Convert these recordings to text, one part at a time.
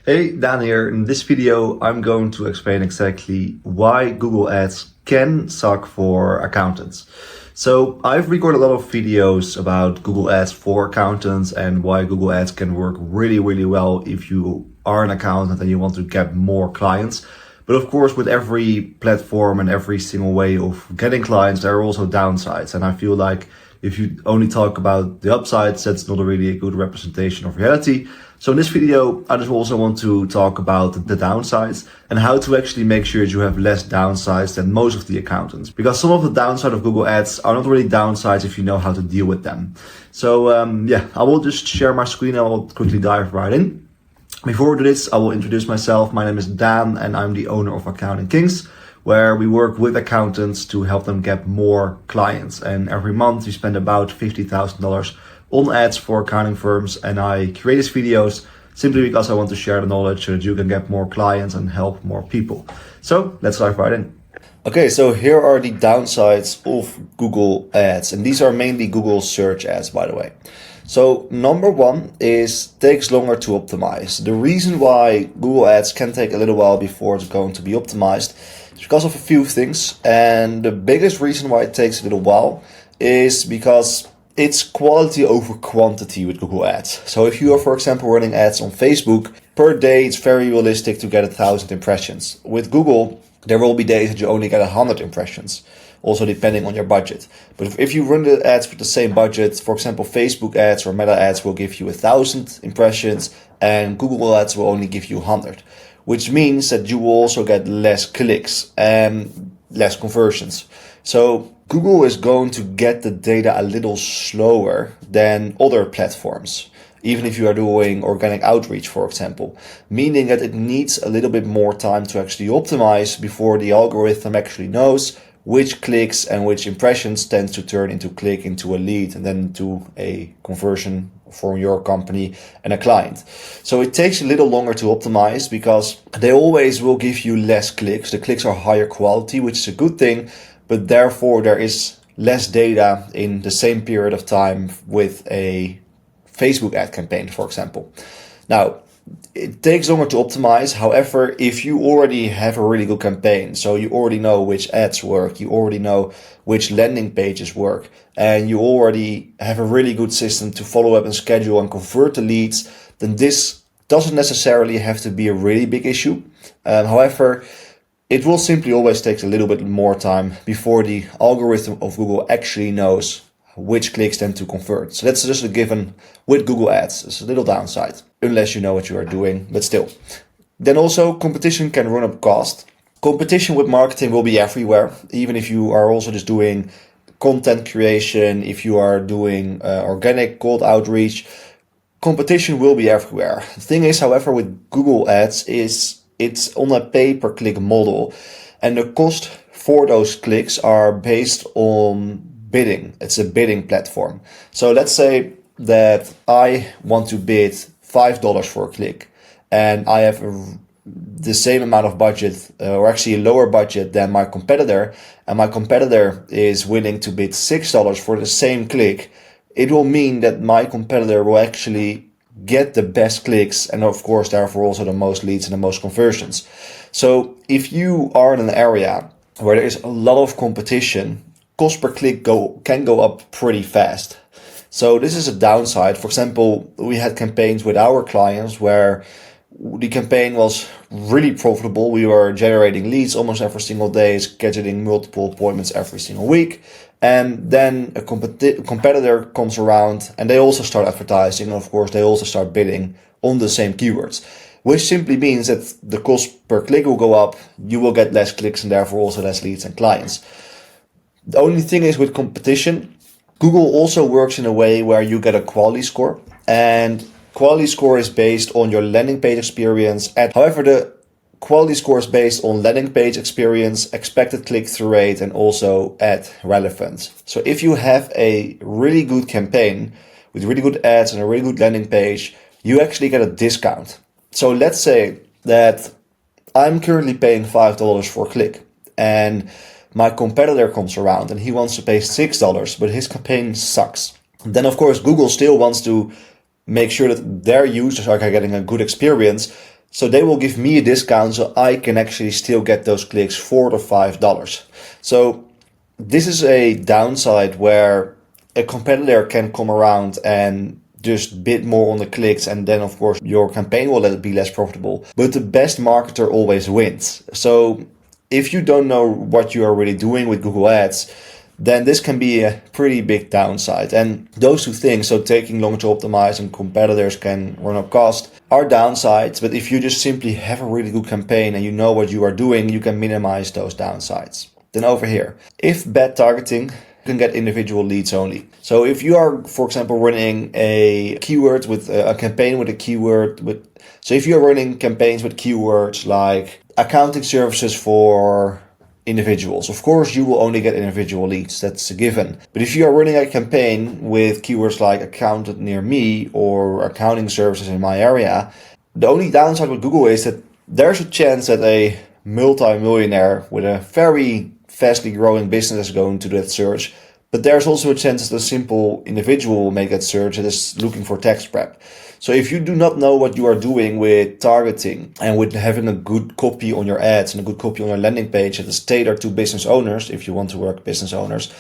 Hey, Dan here. In this video, I'm going to explain exactly why Google Ads can suck for accountants. So I've recorded a lot of videos about Google Ads for accountants and why Google Ads can work really well if you are an accountant and you want to get more clients. But of course, with every platform and every single way of getting clients, there are also downsides. And I feel like if you only talk about the upsides, that's not really a good representation of reality. So in this video, I just also want to talk about the downsides and how to actually make sure that you have less downsides than most of the accountants. Because some of the downside of Google Ads are not really downsides if you know how to deal with them. So I will just share my screen and I will quickly dive right in. Before we do this, I will introduce myself. My name is Dan and I'm the owner of Accounting Kings, where we work with accountants to help them get more clients. And every month we spend about $50,000 on ads for accounting firms. And I create these videos simply because I want to share the knowledge so that you can get more clients and help more people. So let's dive right in. Okay, so here are the downsides of Google Ads. And these are mainly Google search ads, by the way. So number one is takes longer to optimize. The reason why Google Ads can take a little while before it's going to be optimized is because of a few things. And the biggest reason why it takes a little while is because it's quality over quantity with Google Ads. So if you are, for example, running ads on Facebook, per day it's very realistic to get 1,000 impressions. With Google, there will be days that you only get 100 impressions, also depending on your budget. But if you run the ads with the same budget, for example, Facebook ads or Meta ads will give you 1,000 impressions and Google ads will only give you 100, which means that you will also get less clicks and less conversions. So Google is going to get the data a little slower than other platforms, even if you are doing organic outreach, for example, meaning that it needs a little bit more time to actually optimize before the algorithm actually knows which clicks and which impressions tend to turn into click, into a lead, and then into a conversion for your company and a client. So it takes a little longer to optimize because they always will give you less clicks. The clicks are higher quality, which is a good thing, but therefore there is less data in the same period of time with a Facebook ad campaign, for example. Now, it takes longer to optimize. However, if you already have a really good campaign, so you already know which ads work, you already know which landing pages work, and you already have a really good system to follow up and schedule and convert the leads, then this doesn't necessarily have to be a really big issue. However, it will simply always take a little bit more time before the algorithm of Google actually knows which clicks tend to convert. So that's just a given with Google Ads. It's a little downside, unless you know what you are doing, but still. Then also competition can run up cost. Competition with marketing will be everywhere, even if you are also just doing content creation, if you are doing organic cold outreach, competition will be everywhere. The thing is, however, with Google Ads is it's on a pay-per-click model, and the cost for those clicks are based on bidding. It's a bidding platform. So let's say that I want to bid $5 for a click, and I have the same amount of budget, or actually a lower budget than my competitor, and my competitor is willing to bid $6 for the same click. It will mean that my competitor will actually get the best clicks and of course therefore also the most leads and the most conversions. So if you are in an area where there is a lot of competition, cost per click can go up pretty fast. So this is a downside. For example, we had campaigns with our clients where the campaign was really profitable. We were generating leads almost every single day, scheduling multiple appointments every single week. And then a competitor comes around and they also start advertising. And of course, they also start bidding on the same keywords, which simply means that the cost per click will go up. You will get less clicks and therefore also less leads and clients. The only thing is with competition, Google also works in a way where you get a quality score, and quality score is based on your landing page experience. However, the quality score is based on landing page experience, expected click-through rate, and also ad relevance. So if you have a really good campaign with really good ads and a really good landing page, you actually get a discount. So let's say that I'm currently paying $5 for a click, and my competitor comes around and he wants to pay $6, but his campaign sucks. Then of course Google still wants to make sure that their users are getting a good experience. So they will give me a discount so I can actually still get those clicks $4 to $5. So this is a downside where a competitor can come around and just bid more on the clicks, and then of course your campaign will be less profitable. But the best marketer always wins. So if you don't know what you are really doing with Google Ads, then this can be a pretty big downside. And those two things, so taking long to optimize and competitors can run up cost, are downsides. But if you just simply have a really good campaign and you know what you are doing, you can minimize those downsides. Then over here, if bad targeting, you can get individual leads only. So if you are, for example, running a keyword with a campaign with a keyword so if you're running campaigns with keywords like accounting services for individuals, of course you will only get individual leads, that's a given. But if you are running a campaign with keywords like accountant near me or accounting services in my area, the only downside with Google is that there's a chance that a multi-millionaire with a very fastly growing business is going to that search, but there's also a chance that a simple individual will make that search that is looking for tax prep. So if you do not know what you are doing with targeting and with having a good copy on your ads and a good copy on your landing page that is tailored to business owners, if you want to work with business owners,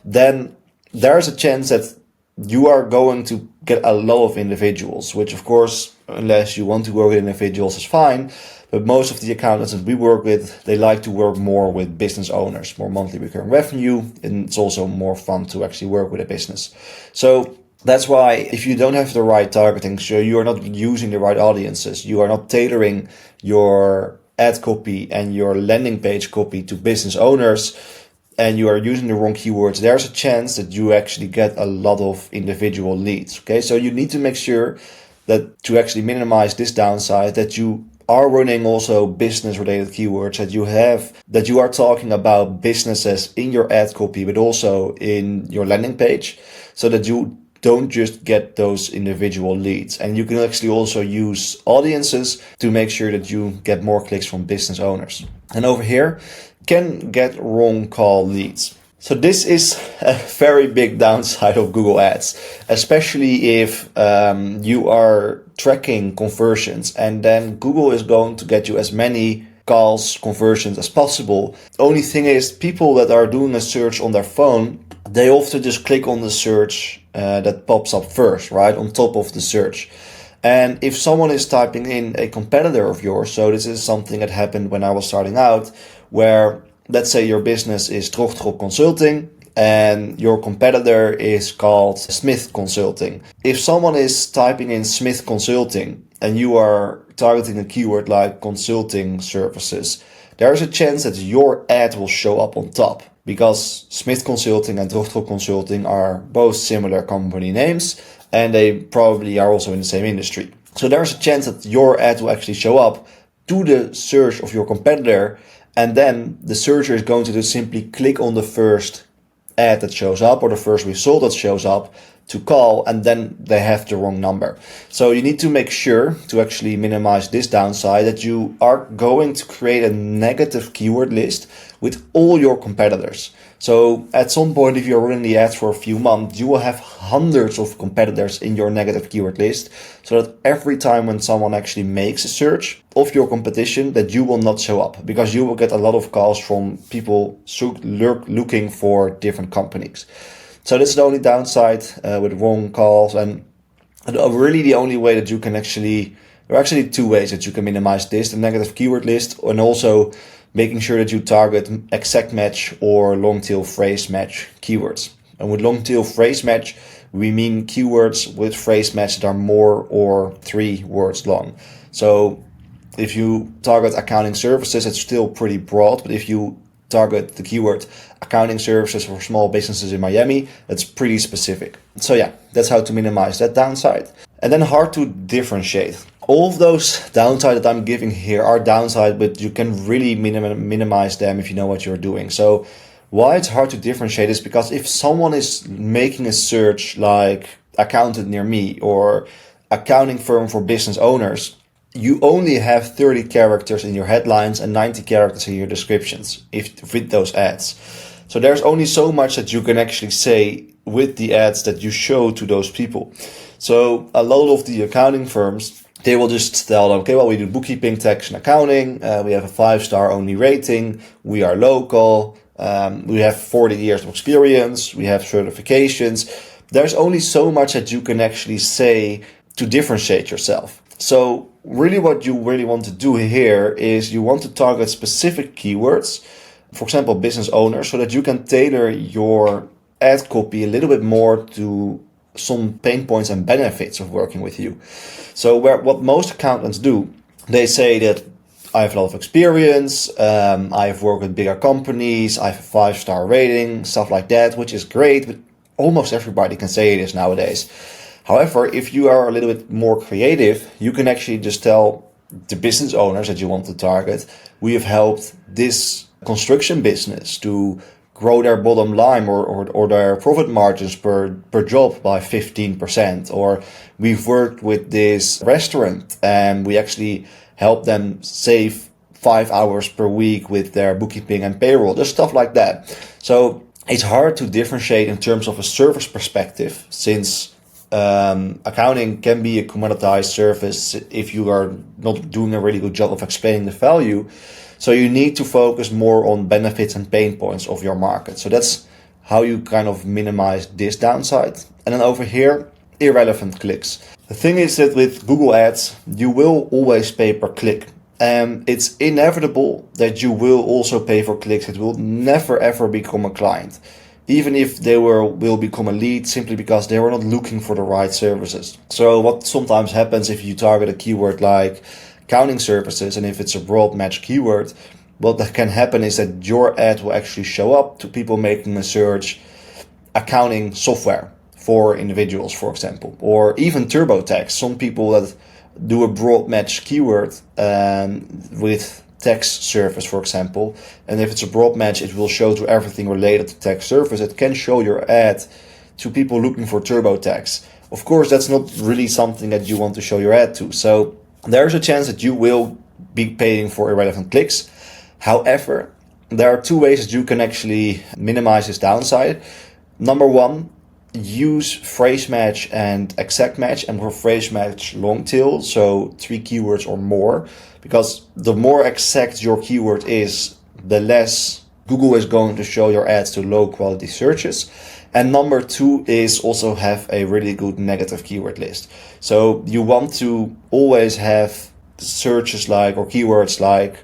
then there's a chance that you are going to get a lot of individuals, which of course, unless you want to work with individuals, is fine. But most of the accountants that we work with, they like to work more with business owners, more monthly recurring revenue, and it's also more fun to actually work with a business. So that's why if you don't have the right targeting, so you are not using the right audiences, you are not tailoring your ad copy and your landing page copy to business owners, and you are using the wrong keywords, there's a chance that you actually get a lot of individual leads. Okay, so you need to make sure that to actually minimize this downside, that you are running also business related keywords, that you are talking about businesses in your ad copy, but also in your landing page, so that you don't just get those individual leads. And you can actually also use audiences to make sure that you get more clicks from business owners. And over here, can get wrong call leads. So this is a very big downside of Google Ads, especially if you are tracking conversions, and then Google is going to get you as many calls, conversions as possible. Only thing is, people that are doing a search on their phone, they often just click on the search that pops up first, right, on top of the search. And if someone is typing in a competitor of yours, so this is something that happened when I was starting out, where let's say your business is Trogtrog Consulting and your competitor is called Smith Consulting. If someone is typing in Smith Consulting and you are targeting a keyword like consulting services, there is a chance that your ad will show up on top, because Smith Consulting and Trogtrog Consulting are both similar company names and they probably are also in the same industry. So there's a chance that your ad will actually show up to the search of your competitor, and then the searcher is going to just simply click on the first ad that shows up or the first result that shows up to call, and then they have the wrong number. So you need to make sure to actually minimize this downside, that you are going to create a negative keyword list with all your competitors. So at some point, if you're running the ads for a few months, you will have hundreds of competitors in your negative keyword list, so that every time when someone actually makes a search of your competition, that you will not show up, because you will get a lot of calls from people looking for different companies. So this is the only downside with wrong calls, and really the only way that you can there are actually two ways that you can minimize this: the negative keyword list, and also making sure that you target exact match or long tail phrase match keywords. And with long tail phrase match, we mean keywords with phrase match that are more or 3 words long. So if you target accounting services, it's still pretty broad, but if you target the keyword accounting services for small businesses in Miami, that's pretty specific. So yeah, that's how to minimize that downside. And then hard to differentiate. All of those downsides that I'm giving here are downside, but you can really minimize them if you know what you're doing. So why it's hard to differentiate is because if someone is making a search like accountant near me or accounting firm for business owners, you only have 30 characters in your headlines and 90 characters in your descriptions with those ads. So there's only so much that you can actually say with the ads that you show to those people. So a lot of the accounting firms, they will just tell them, okay, well, we do bookkeeping, tax, and accounting. We have a 5-star only rating. We are local. We have 40 years of experience. We have certifications. There's only so much that you can actually say to differentiate yourself. So really what you really want to do here is you want to target specific keywords, for example, business owners, so that you can tailor your ad copy a little bit more to some pain points and benefits of working with you. So what most accountants do, they say that I have a lot of experience, I've worked with bigger companies, I have a 5-star rating, stuff like that, which is great, but almost everybody can say this nowadays. However, if you are a little bit more creative, you can actually just tell the business owners that you want to target, we have helped this construction business to grow their bottom line or their profit margins per job by 15%. Or we've worked with this restaurant and we actually help them save 5 hours per week with their bookkeeping and payroll, just stuff like that. So it's hard to differentiate in terms of a service perspective, since accounting can be a commoditized service if you are not doing a really good job of explaining the value. So you need to focus more on benefits and pain points of your market. So that's how you kind of minimize this downside. And then over here, irrelevant clicks. The thing is that with Google Ads, you will always pay per click. And it's inevitable that you will also pay for clicks. It will never ever become a client, even if they will become a lead, simply because they were not looking for the right services. So what sometimes happens if you target a keyword like accounting services, and if it's a broad match keyword, what that can happen is that your ad will actually show up to people making a search accounting software for individuals, for example, or even TurboTax. Some people that do a broad match keyword with tax service, for example, and if it's a broad match, it will show to everything related to tax service. It can show your ad to people looking for TurboTax. Of course, that's not really something that you want to show your ad to. So there's a chance that you will be paying for irrelevant clicks. However, there are 2 ways that you can actually minimize this downside. Number 1, use phrase match and exact match, and for phrase match long tail, so 3 keywords or more, because the more exact your keyword is, the less Google is going to show your ads to low quality searches. And number 2 is also have a really good negative keyword list. So you want to always have searches like, or keywords like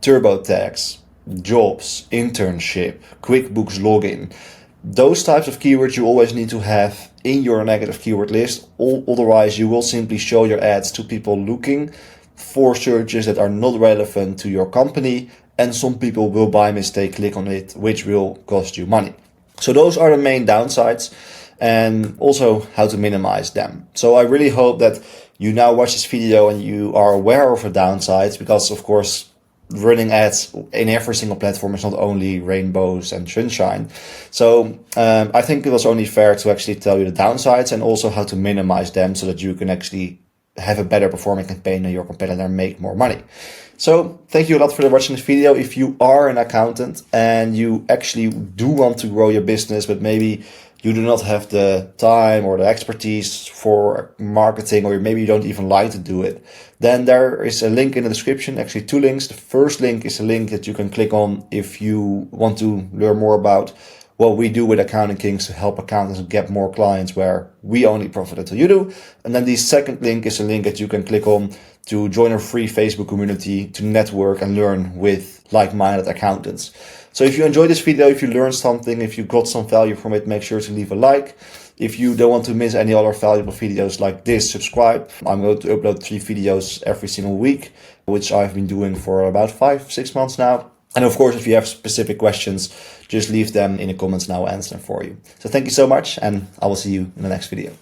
TurboTax, jobs, internship, QuickBooks login. Those types of keywords you always need to have in your negative keyword list. Otherwise, you will simply show your ads to people looking for searches that are not relevant to your company, and some people will by mistake click on it, which will cost you money. So those are the main downsides, and also how to minimize them. So I really hope that you now watch this video and you are aware of the downsides, because of course running ads in every single platform is not only rainbows and sunshine. So I think it was only fair to actually tell you the downsides and also how to minimize them, so that you can actually have a better performing campaign than your competitor and make more money. So thank you a lot for watching this video. If you are an accountant and you actually do want to grow your business, but maybe you do not have the time or the expertise for marketing, or maybe you don't even like to do it, then there is a link in the description, actually 2 links. The first link is a link that you can click on if you want to learn more about what we do with Accounting Kings to help accountants get more clients where we only profit until you do. And then the second link is a link that you can click on to join our free Facebook community to network and learn with like-minded accountants. So if you enjoyed this video, if you learned something, if you got some value from it, make sure to leave a like. If you don't want to miss any other valuable videos like this, subscribe. I'm going to upload 3 videos every single week, which I've been doing for about 5-6 months now. And of course, if you have specific questions, just leave them in the comments and I'll answer them for you. So thank you so much, and I will see you in the next video.